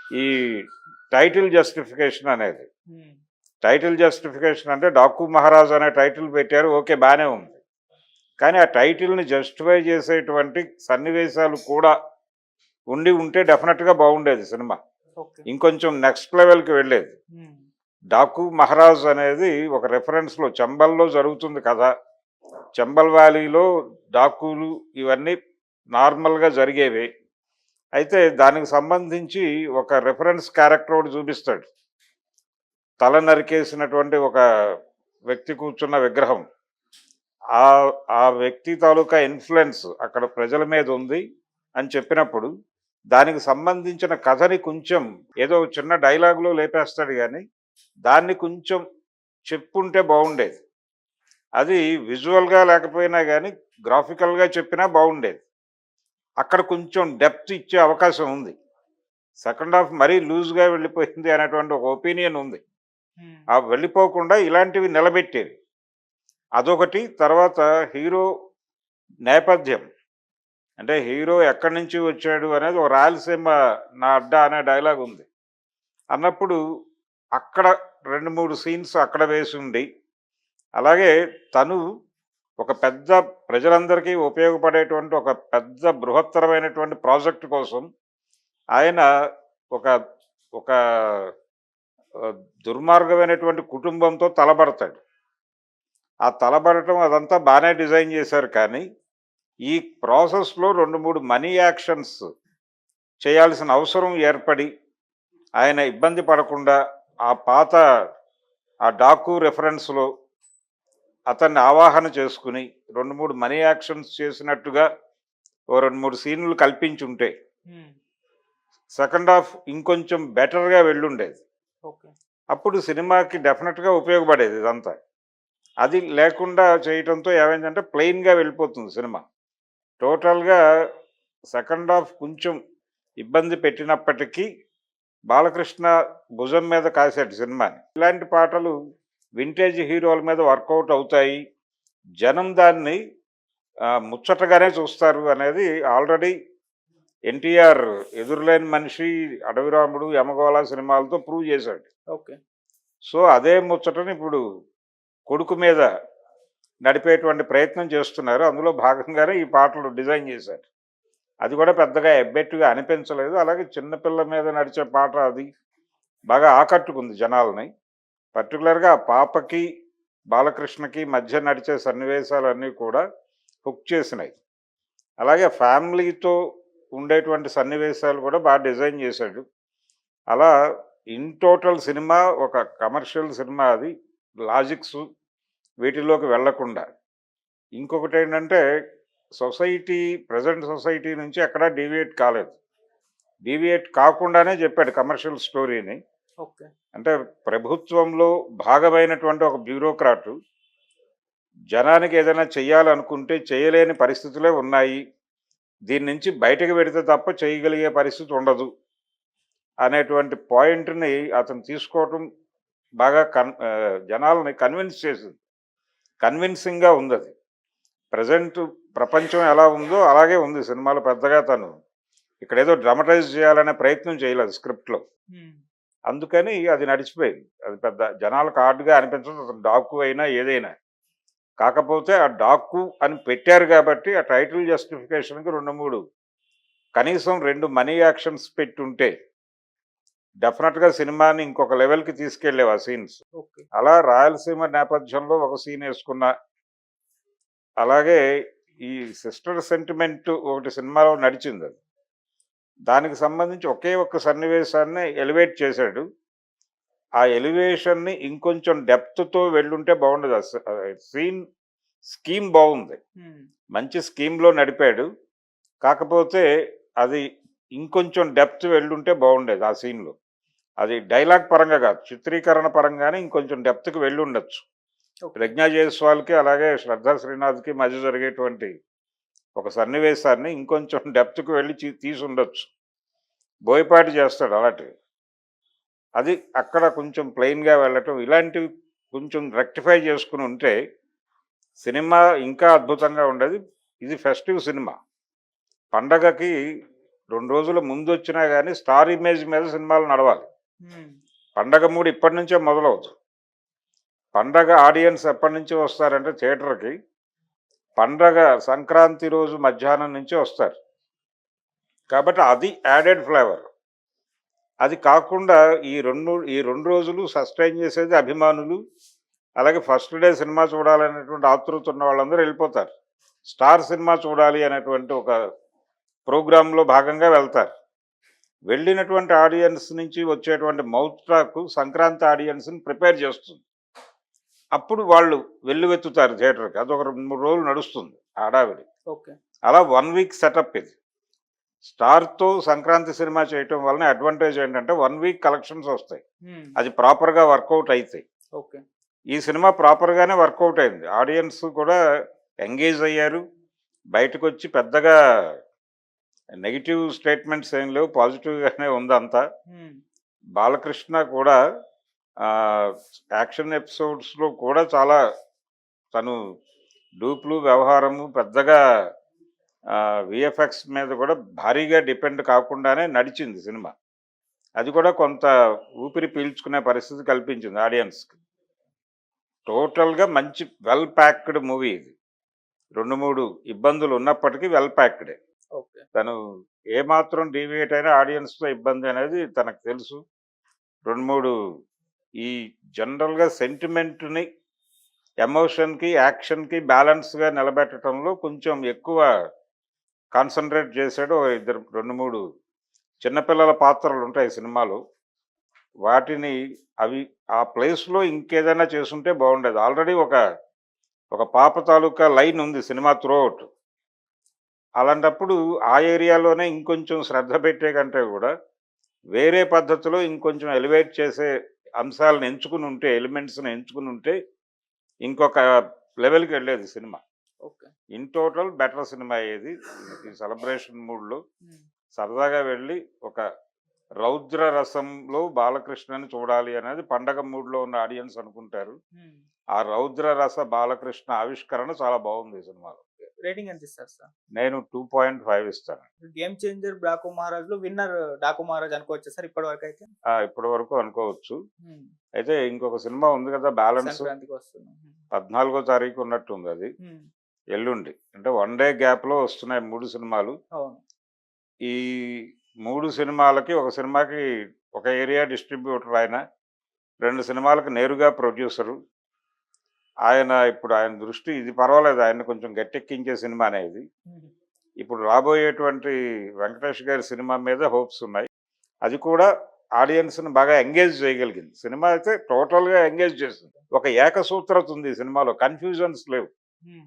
ఈ title justification అనేది. హ్మ్. టైటిల్ జస్టిఫికేషన్ అంటే 'డాకు మహారాజ్' అనే టైటిల్ పెట్టారు. ఓకే. బానే ఉంది. కానీ ఆ టైటిల్‌ని జస్టిఫై చేసేటువంటి సన్నివేశాలు కూడా ఉండి ఉంటే డెఫినెట్‌గా బాగుండేది సినిమా. ఓకే. ఇంకొంచెం నెక్స్ట్ లెవెల్‌కి వెళ్ళేది. హ్మ్. 'డాకు మహారాజ్' అనేది ఒక రెఫరెన్స్‌లో చంబల్‌లో జరుగుతుంది కథ. చంబల్ వ్యాలీలో డాకులు ఇవన్నీ నార్మల్‌గా జరిగేవే. అయితే దానికి సంబంధించి ఒక రెఫరెన్స్ క్యారెక్టర్ ఒకటి చూపిస్తాడు. తల నరికేసినటువంటి ఒక వ్యక్తి కూర్చున్న విగ్రహం. ఆ ఆ వ్యక్తి తాలూకా ఇన్‌ఫ్లూయెన్స్ అక్కడ ప్రజల మీద ఉంది అని చెప్పినప్పుడు, దానికి సంబంధించిన కథని కొంచెం ఏదో చిన్న డైలాగ్‌లో లేపేస్తాడు గానీ, దాన్ని కొంచెం చెప్పుంటే బావుండేది. అది విజువల్‌గా లేకపోయినా గానీ, గ్రాఫికల్‌గా చెప్పినా బావుండేది. అక్కడ కొంచెం డెప్త్ ఇచ్చే అవకాశం ఉంది. సెకండ్ హాఫ్ మరీ లూజ్‌గా వెళ్ళిపోయింది అనేటువంటి ఒక ఒపీనియన్ ఉంది. హ్మ్. ఆ వెళ్ళిపోకుండా ఇలాంటివి నిలబెట్టేవి. అదొకటి. తర్వాత హీరో నేపథ్యం. అంటే హీరో ఎక్కడి నుంచి వచ్చాడు అనేది ఒక 'రాయలసీమ నా అడ్డా' అనే డైలాగ్ ఉంది. అన్నప్పుడు అక్కడ 2, 3 సీన్స్ అక్కడ వేసుండి, అలాగే తను ఒక పెద్ద ప్రజలందరికీ ఉపయోగపడేటువంటి ఒక పెద్ద బృహత్తరమైనటువంటి ప్రాజెక్ట్ కోసం ఆయన ఒక ఒక దుర్మార్గమైనటువంటి కుటుంబంతో తలబడతాడు. ఆ తలబడటం అదంతా బానే డిజైన్ చేశారు కానీ, ఈ ప్రాసెస్‌లో 2, 3 మనీ యాక్షన్స్ చేయాల్సిన అవసరం ఏర్పడి, ఆయన ఇబ్బంది పడకుండా ఆ పాత ఆ డాకు రెఫరెన్స్‌లో అతన్ని ఆవాహన చేసుకొని 2, 3 మనీ యాక్షన్స్ చేసినట్టుగా ఓ 2, 3 సీన్‌లు కల్పించుంటే, హ్మ్. సెకండ్ హాఫ్ ఇంకొంచెం బెటర్‌గా వెళ్ళుండేది. ఓకే. అప్పుడు సినిమాకి డెఫినిట్‌గా ఉపయోగపడేది ఇదంతా. అది లేకుండా చేయటంతో ఏమైందంటే ప్లెయిన్‌గా వెళ్ళిపోతుంది సినిమా. టోటల్‌గా సెకండ్ హాఫ్ కొంచెం ఇబ్బంది పెట్టినప్పటికీ, బాలకృష్ణ భుజం మీద కాసాడు సినిమాని. ఇలాంటి పాటలు వింటేజ్ హీరోల మీద వర్కౌట్ అవుతాయి. జనం దాన్ని ముచ్చటగానే చూస్తారు అనేది ఆల్రెడీ ఎన్టీఆర్ 'ఎదురులేని మనిషి', 'అడవిరాముడు', 'యమగోళ' సినిమాలతో ప్రూవ్ చేశాడు. ఓకే. సో, అదే ముచ్చటని ఇప్పుడు కొడుకు మీద నడిపేటువంటి ప్రయత్నం చేస్తున్నారు. అందులో భాగంగానే ఈ పాటలు డిజైన్ చేశారు. అది కూడా పెద్దగా ఎబ్బెట్టుగా అనిపించలేదు. అలాగే చిన్న పిల్ల మీద నడిచే పాట అది బాగా ఆకట్టుకుంది జనాల్ని. పర్టిక్యులర్‌గా ఆ పాపకి, బాలకృష్ణకి మధ్య నడిచే సన్నివేశాలన్నీ కూడా హుక్ చేసినాయి. అలాగే ఫ్యామిలీతో ఉండేటువంటి సన్నివేశాలు కూడా బాగా డిజైన్ చేశాడు. అలా ఇన్ టోటల్ సినిమా ఒక కమర్షియల్ సినిమా అది. లాజిక్సు వీటిల్లోకి వెళ్ళకుండా. ఇంకొకటేంటంటే సొసైటీ ప్రెజెంట్ సొసైటీ నుంచి ఎక్కడా డీవియేట్ కాలేదు. డీవియేట్ కాకుండానే చెప్పాడు కమర్షియల్ స్టోరీని. ఓకే. అంటే ప్రభుత్వంలో భాగమైనటువంటి ఒక బ్యూరోక్రాటు జనానికి ఏదైనా చెయ్యాలనుకుంటే చేయలేని పరిస్థితులే ఉన్నాయి. దీని నుంచి బయటకి వెడితే తప్ప చేయగలిగే పరిస్థితి ఉండదు అనేటువంటి పాయింట్‌ని అతను తీసుకోవటం బాగా జనాల్ని కన్విన్స్ చేసింది. కన్విన్సింగ్‌గా ఉందది. ప్రెజెంట్ ప్రపంచం ఎలా ఉందో అలాగే ఉంది సినిమాలో. పెద్దగా తను ఇక్కడేదో డ్రమటైజ్ చేయాలనే ప్రయత్నం చేయలేదు స్క్రిప్ట్‌లో. హ్మ్. అందుకని అది నడిచిపోయింది. అది పెద్ద జనాలకు హార్డ్‌గా అనిపించదు. అసలు డాకు అయినా ఏదైనా. కాకపోతే ఆ డాకు అని పెట్టారు కాబట్టి ఆ టైటిల్ జస్టిఫికేషన్‌కి 2, 3 కనీసం 2 మనీ యాక్షన్స్ పెట్టుంటే డెఫినిట్‌గా సినిమాని ఇంకొక లెవెల్‌కి తీసుకెళ్ళేవి ఆ సీన్స్. ఓకే. అలా రాయలసీమ నేపథ్యంలో ఒక సీన్ యేసుకున్న, అలాగే ఈ సిస్టర్ సెంటిమెంట్ ఒకటి సినిమాలో నడిచిందది. దానికి సంబంధించి ఒకే ఒక్క సన్నివేశాన్ని ఎలివేట్ చేశాడు. ఆ ఎలివేషన్‌ని ఇంకొంచెం డెప్త్‌తో వెళ్ళుంటే బాగుండేది. సీన్ స్కీమ్ బావుంది. హ్మ్. మంచి స్కీమ్‌లో నడిపాడు. కాకపోతే అది ఇంకొంచెం డెప్త్ వెళ్ళుంటే బాగుండేది ఆ సీన్‌లో. అది డైలాగ్ పరంగా కాదు, చిత్రీకరణ పరంగానే ఇంకొంచెం డెప్త్‌కి వెళ్ళుండొచ్చు. ఓకే. 'ప్రజ్ఞా జైస్వాల్‌కి' అలాగే 'శ్రద్ధా శ్రీనాథ్‌కి' మధ్య జరిగేటువంటి ఒక సన్నివేశాన్ని ఇంకొంచెం డెప్త్‌కి వెళ్ళి తీసుండొచ్చు. బోయపాటి చేస్తాడు అలాంటివి. అది అక్కడ కొంచెం ప్లెయిన్‌గా వెళ్ళటం, ఇలాంటివి కొంచెం రెక్టిఫై చేసుకొని ఉంటే సినిమా ఇంకా అద్భుతంగా ఉండేది. ఇది ఫెస్టివ్ సినిమా. పండగకి 2 రోజుల ముందొచ్చినా గానీ స్టార్ ఇమేజ్ మీద సినిమాలు నడవాలి. హ్మ్. పండగ మూడ్ ఇప్పటి నుంచే మొదలవుతుంది. పండగ ఆడియన్స్ ఎప్పటినుంచి వస్తారంటే థియేటర్‌కి, పండగ సంక్రాంతి రోజు మధ్యాహ్నం నుంచే వస్తారు. కాబట్టి అది యాడెడ్ ఫ్లేవర్. అది కాకుండా ఈ 2 రోజులు సస్టైన్ చేసేది అభిమానులు. అలాగే ఫస్ట్ డే సినిమా చూడాలనేటువంటి ఆతృత ఉన్న వాళ్ళందరూ ఎళ్ళిపోతారు. స్టార్ సినిమా చూడాలి అనేటువంటి ఒక ప్రోగ్రామ్‌లో భాగంగా వెళ్తారు. వెళ్ళినటువంటి ఆడియన్స్ నుంచి వచ్చేటువంటి మౌత్ టాక్ సంక్రాంతి ఆడియన్స్‌ని ప్రిపేర్ చేస్తుంది. అప్పుడు వాళ్ళు వెల్లువెత్తుతారు థియేటర్‌కి. అదొక 2, 3 రోజులు నడుస్తుంది హడావిడి. ఓకే. అలా 1 వీక్ సెటప్ ఇది. స్టార్‌తో సంక్రాంతి సినిమా చేయటం వలన అడ్వాంటేజ్ ఏంటంటే 1 వీక్ కలెక్షన్స్ వస్తాయి. హ్మ్. అది ప్రాపర్‌గా వర్కౌట్ అయితాయి. ఓకే. ఈ సినిమా ప్రాపర్‌గానే వర్కౌట్ అయింది. ఆడియన్స్ కూడా ఎంగేజ్ అయ్యారు. బయటకొచ్చి పెద్దగా నెగెటివ్ స్టేట్మెంట్స్ ఏం లేవు. పాజిటివ్‌గానే ఉందంతా. హ్మ్. బాలకృష్ణ కూడా ఆహ్, యాక్షన్ ఎపిసోడ్స్‌లో కూడా చాలా తను డూప్‌లు, వ్యవహారము పెద్దగా వీఎఫ్ఎక్స్ మీద కూడా భారీగా డిపెండ్ కాకుండానే నడిచింది సినిమా. అది కూడా కొంత ఊపిరి పీల్చుకునే పరిస్థితి కల్పించింది ఆడియన్స్‌కి. టోటల్‌గా మంచి వెల్ ప్యాక్డ్ మూవీ ఇది. 2, 3 ఇబ్బందులు ఉన్నప్పటికీ వెల్ ప్యాక్డే. ఓకే. తను ఏమాత్రం డీవియేట్ అయినా ఆడియన్స్‌తో ఇబ్బంది అనేది తనకు తెలుసు. 2, 3 ఈ జనరల్‌గా సెంటిమెంట్‌ని, ఎమోషన్‌కి, యాక్షన్‌కి బ్యాలెన్స్‌గా నిలబెట్టడంలో కొంచెం ఎక్కువ కాన్సంట్రేట్ చేశాడు. ఓ 2, 3 చిన్నపిల్లల పాత్రలుంటాయి సినిమాలో. వాటిని అవి ఆ ప్లేస్‌లో ఇంకేదైనా చేసుంటే బాగుండేది. ఆల్రెడీ ఒక పాప తాలూకా లైన్ ఉంది సినిమా త్రూఅవుట్. అలాంటప్పుడు ఆ ఏరియాలోనే ఇంకొంచెం శ్రద్ధ పెట్టే కంటే గూడా, వేరే పద్ధతిలో ఇంకొంచెం ఎలివేట్ చేసే అంశాలను ఎంచుకునుంటే, ఎలిమెంట్స్‌ని ఎంచుకునుంటే, ఇంకొక లెవెల్‌కెళ్ళేది సినిమా. ఓకే. ఇన్ టోటల్ బెటర్ సినిమా అయ్యేది. ఈ సెలబ్రేషన్ మూడ్‌లో హ్మ్. సరదాగా వెళ్ళి ఒక రౌద్ర రసంలో బాలకృష్ణని చూడాలి అనేది పండగ మూడ్‌లో ఉన్న ఆడియన్స్ అనుకుంటారు. హ్మ్. ఆ రౌద్ర రస బాలకృష్ణ ఆవిష్కరణ చాలా బాగుంది ఈ సినిమాలో. రేటింగ్ ఎంత ఇస్తారు సార్? నేను 2.5 ఇస్తాను. 'గేమ్ చేంజర్', 'డాకు మహారాజ్‌లో విన్నర్ 'డాకు మహారాజ్' అనుకోవచ్చా సార్ ఇప్పటివరకైతే? ఇప్పటి వరకు అనుకోవచ్చు. హ్మ్. అయితే ఇంకొక సినిమా ఉంది కదా! 'బ్యాలెన్స్' సంక్రాంతికి వస్తుంది. 14 తారీఖు ఉన్నట్టుంది అది. హ్మ్. ఎల్లుండి. అంటే 1 డే గ్యాప్‌లో వస్తున్నాయి 3 సినిమాలు. అవును. ఈ 3 సినిమాలకి ఒక సినిమాకి ఒక ఏరియా డిస్ట్రిబ్యూటర్ ఆయన. 2 సినిమాలకు నేరుగా ప్రొడ్యూసరు. ఆయన దృష్టి ఇది పర్వాలేదు. ఆయన్ని కొంచెం గట్టెక్కించే సినిమానే ఇది. హుహు. ఇప్పుడు రాబోయేటువంటి వెంకటేష్ గారి సినిమా మీద హోప్స్ ఉన్నాయి. అది కూడా ఆడియన్స్‌ని బాగా ఎంగేజ్ చేయగలిగింది. సినిమా అయితే టోటల్‌గా ఎంగేజ్ చేసింది. ఒక ఏకసూత్రత ఉంది ఈ సినిమాలో. కన్‌ఫ్యూజన్స్ లేవు. హ్మ్.